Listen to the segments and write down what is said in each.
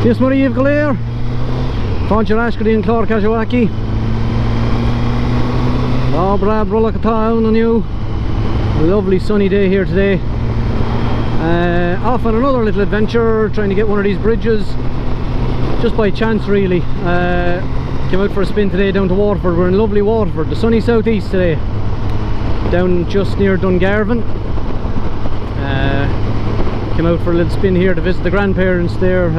This money you've Cahir, Fancher Ashkadeen Clark Whaki. Oh, Brad Brullachatown on you. A lovely sunny day here today. Off on another little adventure, trying to get one of these bridges. Just by chance, really. Came out for a spin today down to Waterford. We're in lovely Waterford, the sunny southeast today. Down just near Dungarvan. Came out for a little spin here to visit the grandparents there.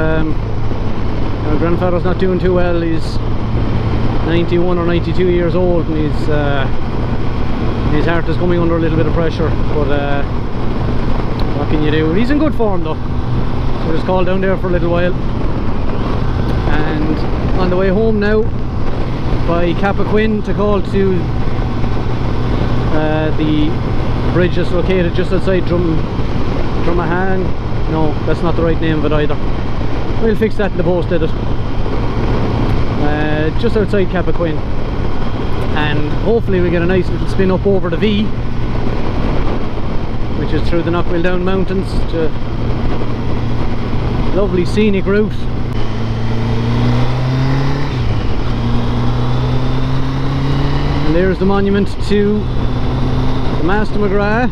Our grandfather's not doing too well. He's 91 or 92 years old, and his heart is coming under a little bit of pressure, but what can you do? He's in good form though, so just called down there for a little while. And on the way home now by Cappoquin to call to the bridge that's located just outside Dromana. No, that's not the right name of it either. We'll fix that in the post edit. Just outside Cappoquin, and hopefully we get a nice little spin up over the V, which is through the Knockmildown Mountains, to lovely scenic route. And there's the monument to the Master McGrath,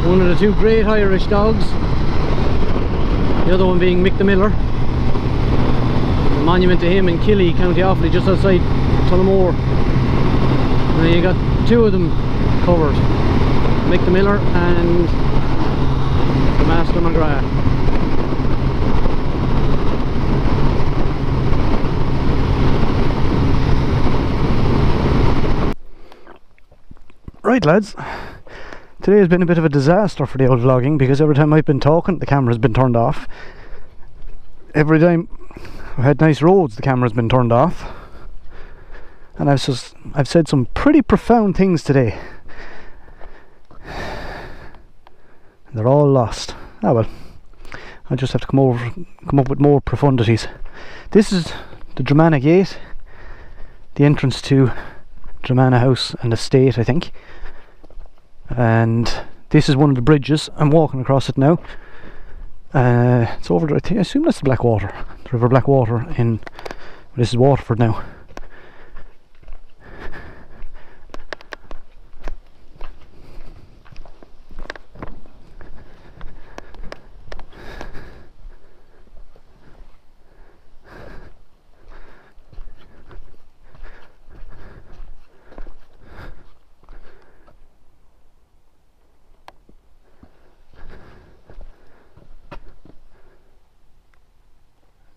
one of the two great Irish dogs, the other one being Mick the Miller. Monument to him in Kilkenny, County Offaly, just outside Tullamore. Now you got two of them covered, Mick the Miller and the Master McGrath. Right lads, today has been a bit of a disaster for the old vlogging, because every time I've been talking the camera's been turned off. Every time I've had nice roads the camera's been turned off, and I've said some pretty profound things today, and they're all lost. Ah well, I'll just have to come up with more profundities. This is the Dromana gate, the entrance to Dromana House and Estate, I think, and this is one of the bridges. I'm walking across it now. It's over there, I assume that's the Blackwater, the River Blackwater in, this is Waterford now.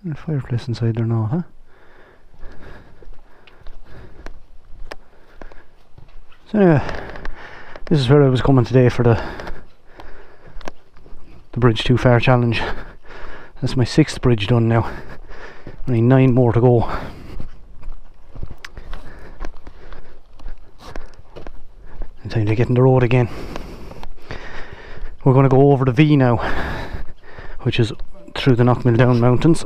A fireplace inside there now, huh? So anyway, this is where I was coming today for the Bridge Too Far challenge. That's my 6th bridge done now. Only 9 more to go. And time to get in the road again. We're going to go over the V now, which is through the Knockmildown Mountains.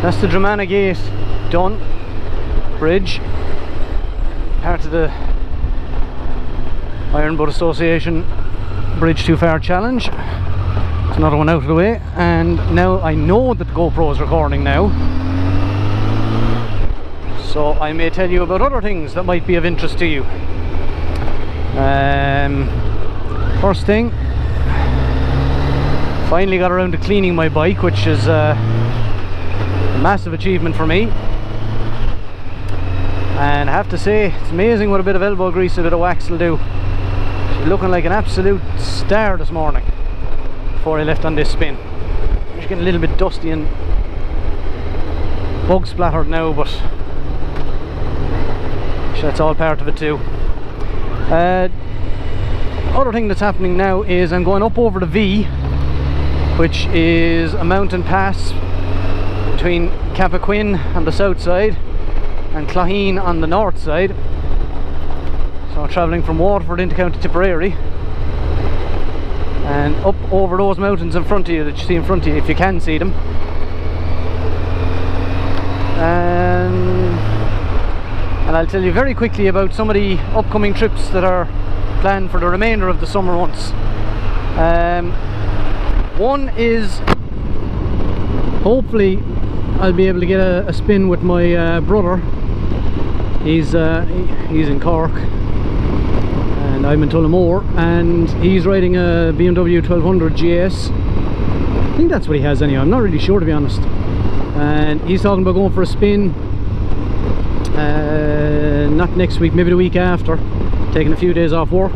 That's the Dromana gate done, bridge, part of the Iron Boat Association Bridge Too Far challenge. It's another one out of the way, and now I know that the GoPro is recording now, so I may tell you about other things that might be of interest to you. First thing, finally got around to cleaning my bike, which is a massive achievement for me. And I have to say, it's amazing what a bit of elbow grease, a bit of wax will do. She's looking like an absolute star this morning before I left on this spin. She's getting a little bit dusty and bug splattered now, but that's all part of it too. Other thing that's happening now is I'm going up over the V, which is a mountain pass between Cappoquin on the south side and Clogheen on the north side. So I'm travelling from Waterford into County Tipperary and up over those mountains in front of you that you see in front of you, if you can see them. And and I'll tell you very quickly about some of the upcoming trips that are planned for the remainder of the summer months. One is, hopefully I'll be able to get a spin with my brother. He's in Cork and I'm in Tullamore, and he's riding a BMW 1200 GS. I think that's what he has anyway, I'm not really sure, to be honest. And he's talking about going for a spin, not next week, maybe the week after, taking a few days off work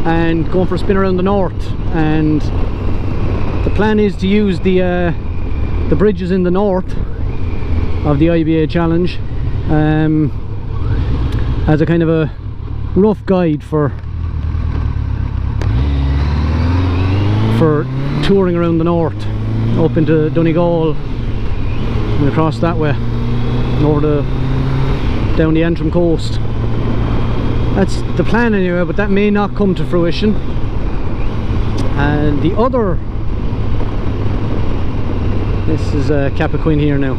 and going for a spin around the north. And the plan is to use the bridges in the north of the I.B.A. challenge as a kind of a rough guide for touring around the north, up into Donegal and across that way and over down the Antrim coast. That's the plan anyway, but that may not come to fruition. And the other, this is Cappoquin here now.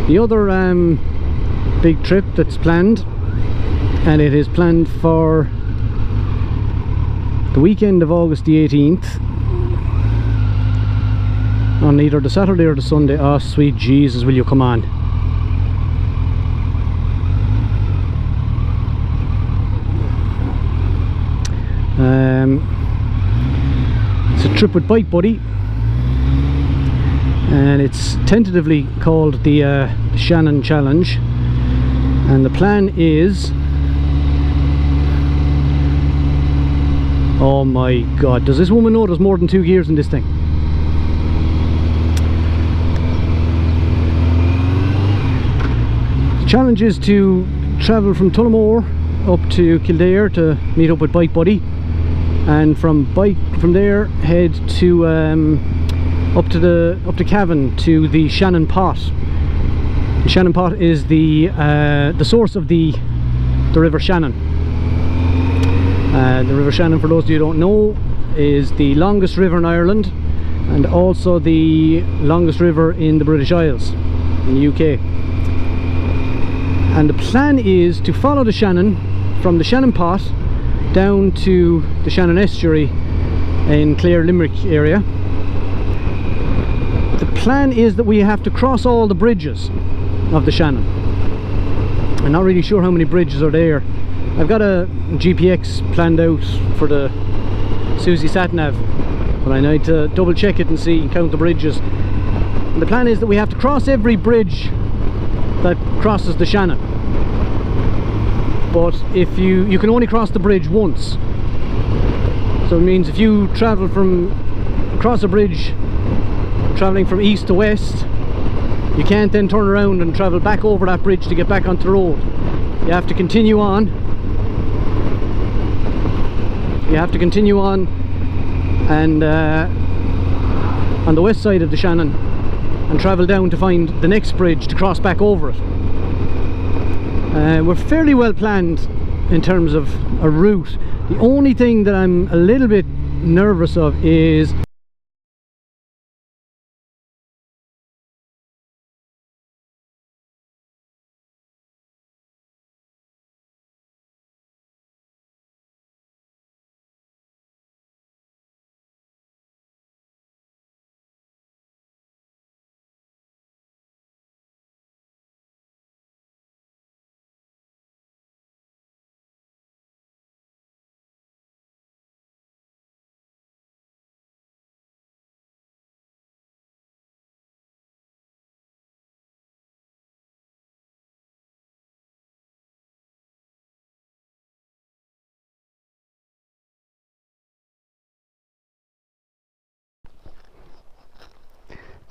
The other big trip that's planned, and it is planned for the weekend of August the 18th, on either the Saturday or the Sunday. Oh sweet Jesus, will you come on. It's a trip with Bike Buddy, and it's tentatively called the Shannon Challenge, and the plan is, oh my god, does this woman know there's more than 2 gears in this thing? The challenge is to travel from Tullamore up to Kildare to meet up with Bike Buddy, and from there head to up to Cavan to the Shannon Pot. The Shannon Pot is the source of the River Shannon. The River Shannon, for those of you who don't know, is the longest river in Ireland and also the longest river in the British Isles in the UK. And the plan is to follow the Shannon from the Shannon Pot down to the Shannon Estuary in Clare, Limerick area. The plan is that we have to cross all the bridges of the Shannon. I'm not really sure how many bridges are there. I've got a GPX planned out for the Susie Satnav, but I need to double check it and see and count the bridges. And the plan is that we have to cross every bridge that crosses the Shannon, but if you can only cross the bridge once. So it means if you travel across a bridge traveling from east to west, you can't then turn around and travel back over that bridge to get back onto the road. You have to continue on. You have to continue on and on the west side of the Shannon and travel down to find the next bridge to cross back over it. We're fairly well planned in terms of a route. The only thing that I'm a little bit nervous of is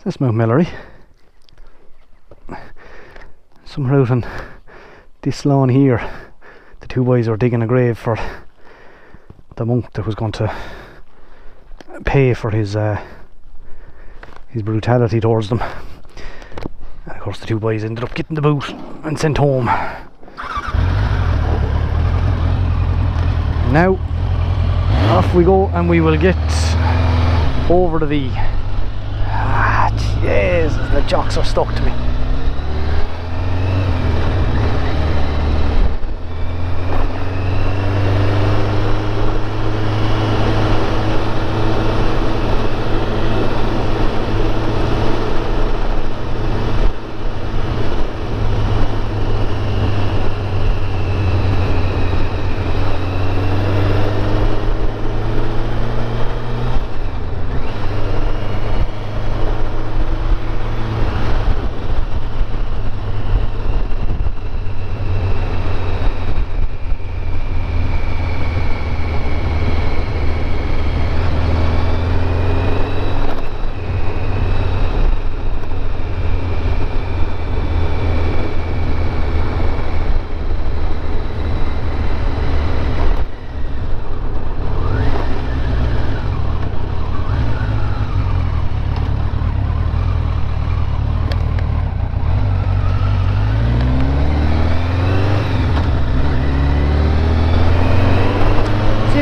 that's Mount Mellery. Somewhere out on this lawn here, the two boys are digging a grave for the monk that was going to pay for his brutality towards them. And of course the two boys ended up getting the boot and sent home. Now off we go, and we will get over to the Jesus, the jocks are stuck to me.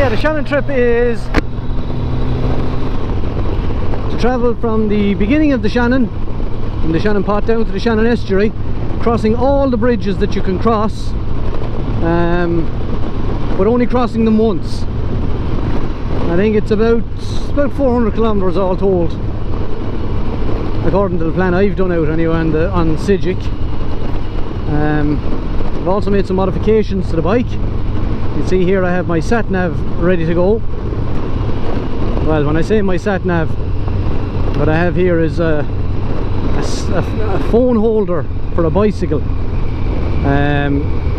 The Shannon trip is to travel from the beginning of the Shannon, from the Shannon Pot down to the Shannon estuary, crossing all the bridges that you can cross, but only crossing them once. I think it's about 400 kilometres all told, according to the plan I've done out anyway on Sijic. I've also made some modifications to the bike. You can see here I have my sat-nav ready to go. Well, when I say my sat-nav, what I have here is a phone holder for a bicycle,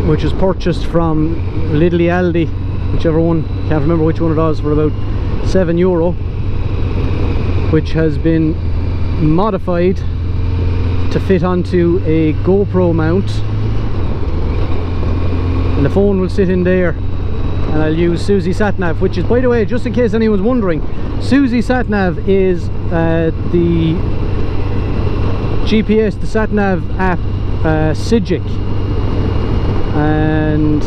which is purchased from Lidl Aldi, whichever one, can't remember which one it was, for about €7, which has been modified to fit onto a GoPro mount, and the phone will sit in there, and I'll use Susie SatNav, which is, by the way, just in case anyone's wondering, Susie SatNav is the GPS, the SatNav app, Sijic, and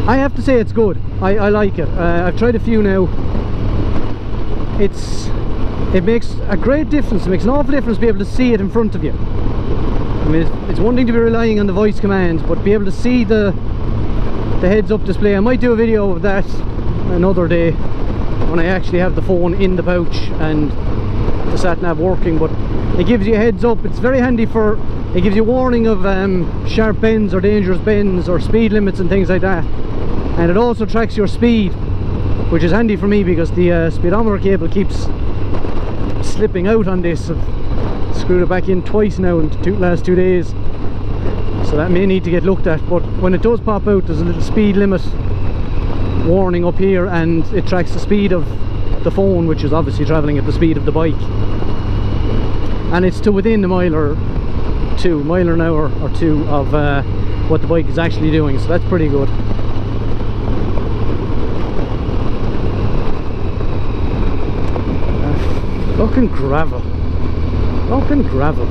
I have to say it's good. I like it. I've tried a few now. It makes a great difference. It makes an awful difference to be able to see it in front of you. I mean, it's one thing to be relying on the voice commands, but be able to see the heads-up display. I might do a video of that another day when I actually have the phone in the pouch and the sat-nav working, but it gives you a heads-up. It's very handy for, it gives you warning of sharp bends or dangerous bends or speed limits and things like that, and it also tracks your speed, which is handy for me because the speedometer cable keeps slipping out on this. I've screwed it back in twice now in the last 2 days, so that may need to get looked at. But when it does pop out, there's a little speed limit warning up here, and it tracks the speed of the phone, which is obviously travelling at the speed of the bike, and it's to within a mile or an hour or two of what the bike is actually doing, so that's pretty good. Fucking gravel. Fucking gravel.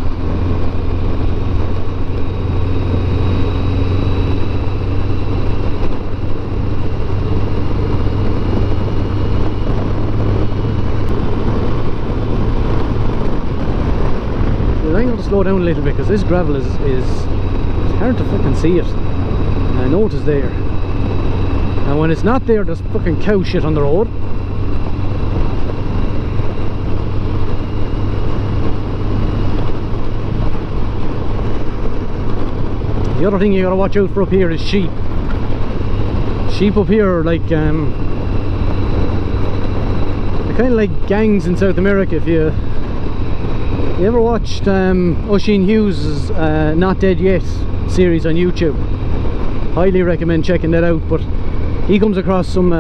I'm going to slow down a little bit because this gravel is it's hard to fucking see it. And I know it is there. And when it's not there, there's fucking cow shit on the road. The other thing you gotta watch out for up here is sheep. Sheep up here are like they're kind of like gangs in South America. If you ever watched Oisin Hughes' Not Dead Yet series on YouTube, highly recommend checking that out. But he comes across some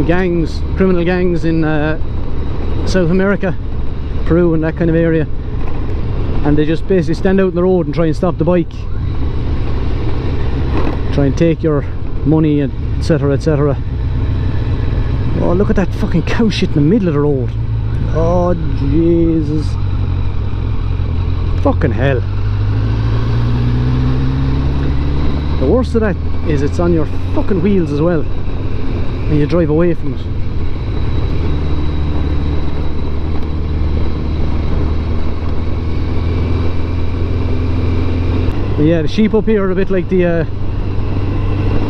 gangs, criminal gangs in South America, Peru and that kind of area, and they just basically stand out in the road and try and stop the bike, try and take your money, etc, etc. Oh, look at that fucking cow shit in the middle of the road. Oh Jesus, fucking hell. The worst of that is it's on your fucking wheels as well, and you drive away from it. Yeah, the sheep up here are a bit like the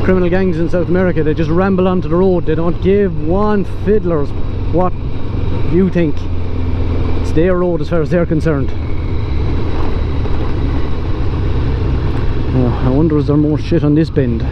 criminal gangs in South America. They just ramble onto the road. They don't give one fiddler's what you think. It's their road as far as they're concerned. Oh, I wonder is there more shit on this bend.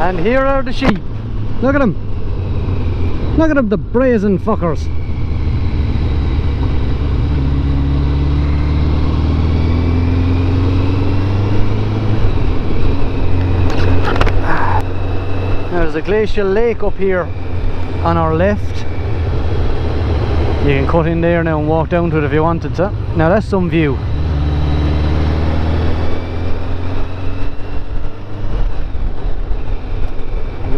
And here are the sheep. Look at them. Look at them, the brazen fuckers. There's a glacial lake up here on our left. You can cut in there now and walk down to it if you wanted to. Now that's some view.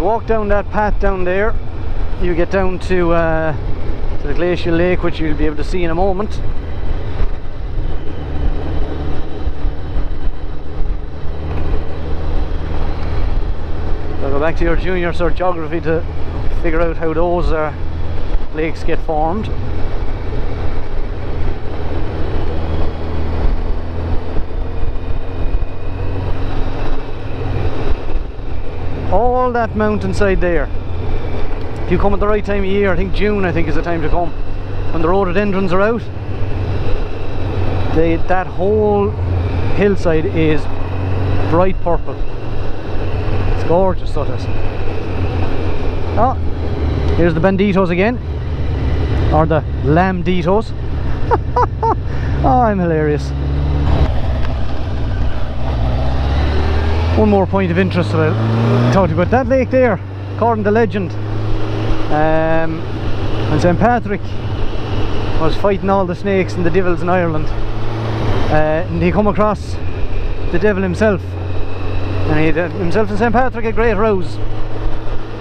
Walk down that path down there, you get down to the glacial lake, which you'll be able to see in a moment. So go back to your junior cert geography to figure out how those lakes get formed. All that mountainside there, if you come at the right time of year, I think June is the time to come, when the rhododendrons are out, that whole hillside is bright purple. It's gorgeous, so it is. Oh, here's the banditos again, or the lamditos. Oh, I'm hilarious. One more point of interest that I'll talk to you about. That lake there, according to legend, when St. Patrick was fighting all the snakes and the devils in Ireland, and he come across the devil himself, and himself and St. Patrick had great rows,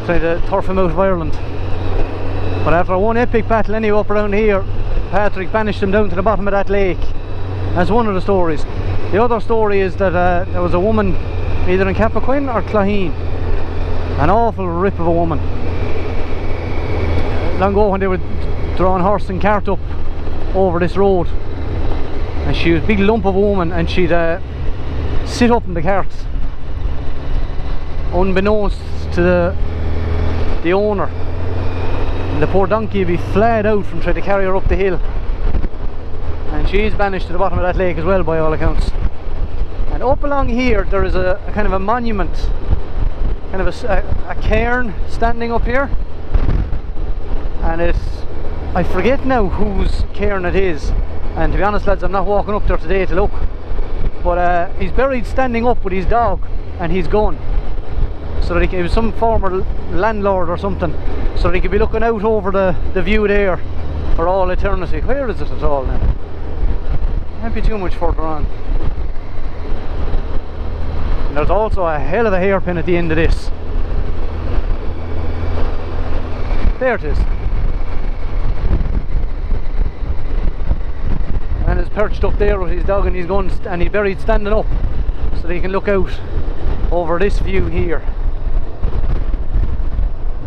trying to turf him out of Ireland. But after one epic battle anyway up around here, Patrick banished him down to the bottom of that lake. That's one of the stories. The other story is that there was a woman either in Cappoquin or Clogheen, an awful rip of a woman, long ago when they were drawing horse and cart up over this road, and she was a big lump of a woman, and she'd sit up in the cart unbeknownst to the owner, and the poor donkey would be flat out from trying to carry her up the hill, and she's banished to the bottom of that lake as well by all accounts. And up along here there is a kind of a monument, kind of a cairn standing up here, and I forget now whose cairn it is, and to be honest lads, I'm not walking up there today to look, but he's buried standing up with his dog and his gun, so that he was some former landlord or something, so that he could be looking out over the view there for all eternity. Where is it at all now? Can't be too much further on. And there's also a hell of a hairpin at the end of this. There it is. And it's perched up there with his dog and his gun, and he's buried standing up, so that he can look out over this view here.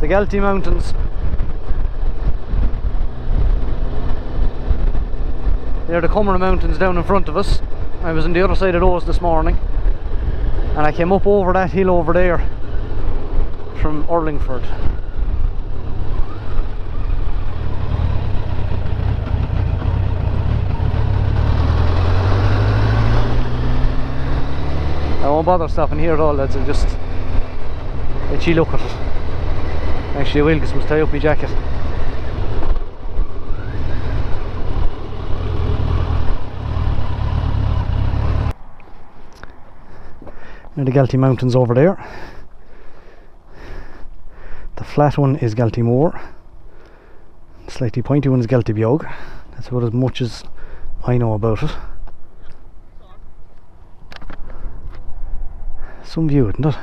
The Galtee Mountains. They're the Cummer Mountains down in front of us. I was on the other side of those this morning, and I came up over that hill over there from Urlingford. I won't bother stopping here at all lads, I'll just let you look at it. Actually I will, because I must tie up my jacket. Now the Galtee Mountains over there. The The flat one is Galtymore. The slightly pointy one is Galtybeog. That's about as much as I know about it. Some view, isn't it?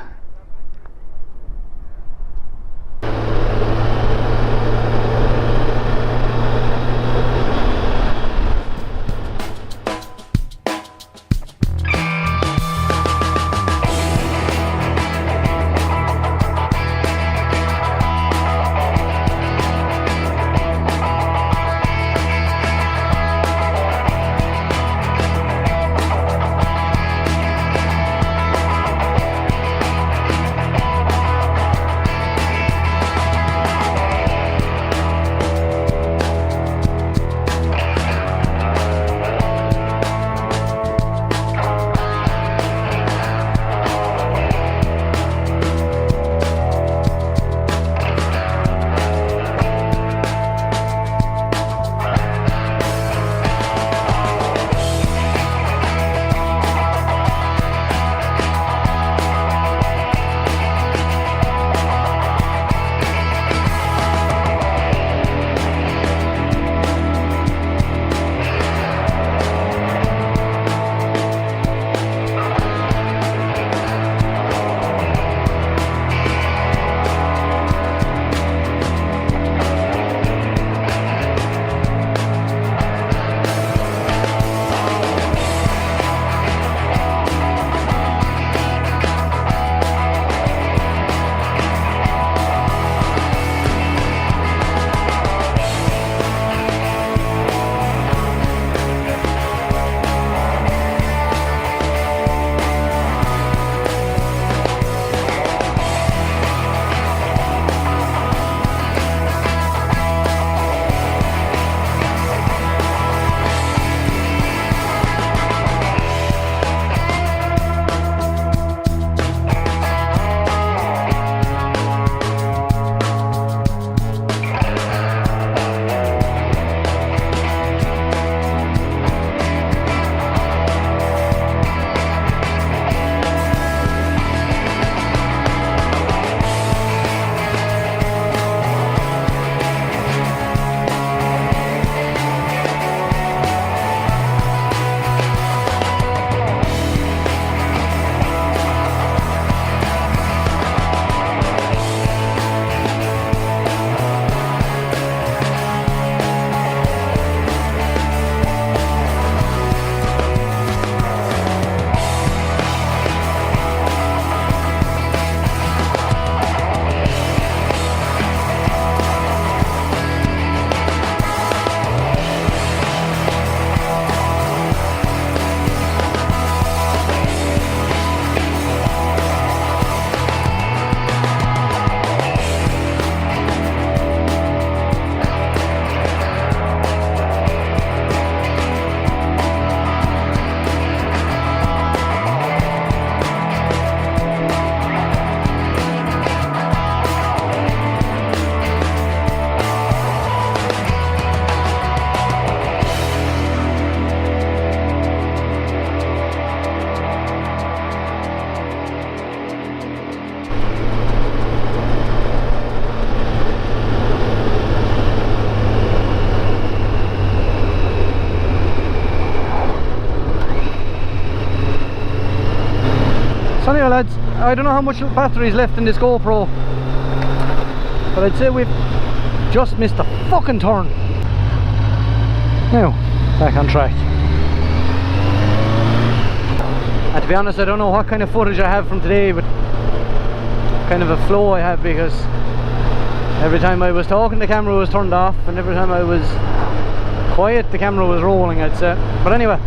So anyway lads, I don't know how much battery is left in this GoPro, but I'd say we've just missed a fucking turn. Now, back on track. And to be honest, I don't know what kind of footage I have from today, but kind of a flow I have, because every time I was talking the camera was turned off, and every time I was quiet the camera was rolling, I'd say. But anyway,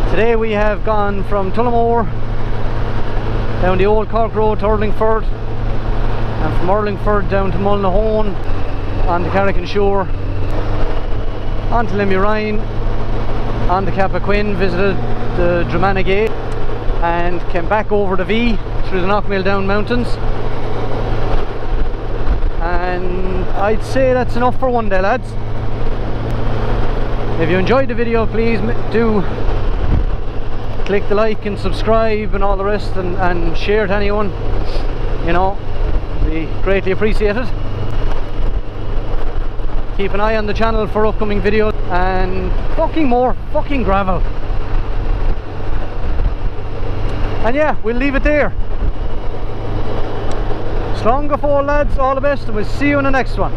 today we have gone from Tullamore down the old Cork Road to Urlingford, and from Urlingford down to Mulinahown, on to Carrick-On-Suir, on to Limurine, on to Cappoquin, visited the Dromana gate, and came back over the V through the Ninemile down mountains. And I'd say that's enough for one day, lads. If you enjoyed the video, please do click the like and subscribe and all the rest, and share to anyone. You know, be greatly appreciated. Keep an eye on the channel for upcoming videos and fucking more fucking gravel. And yeah, we'll leave it there. Strong go forward, lads, all the best, and we'll see you in the next one.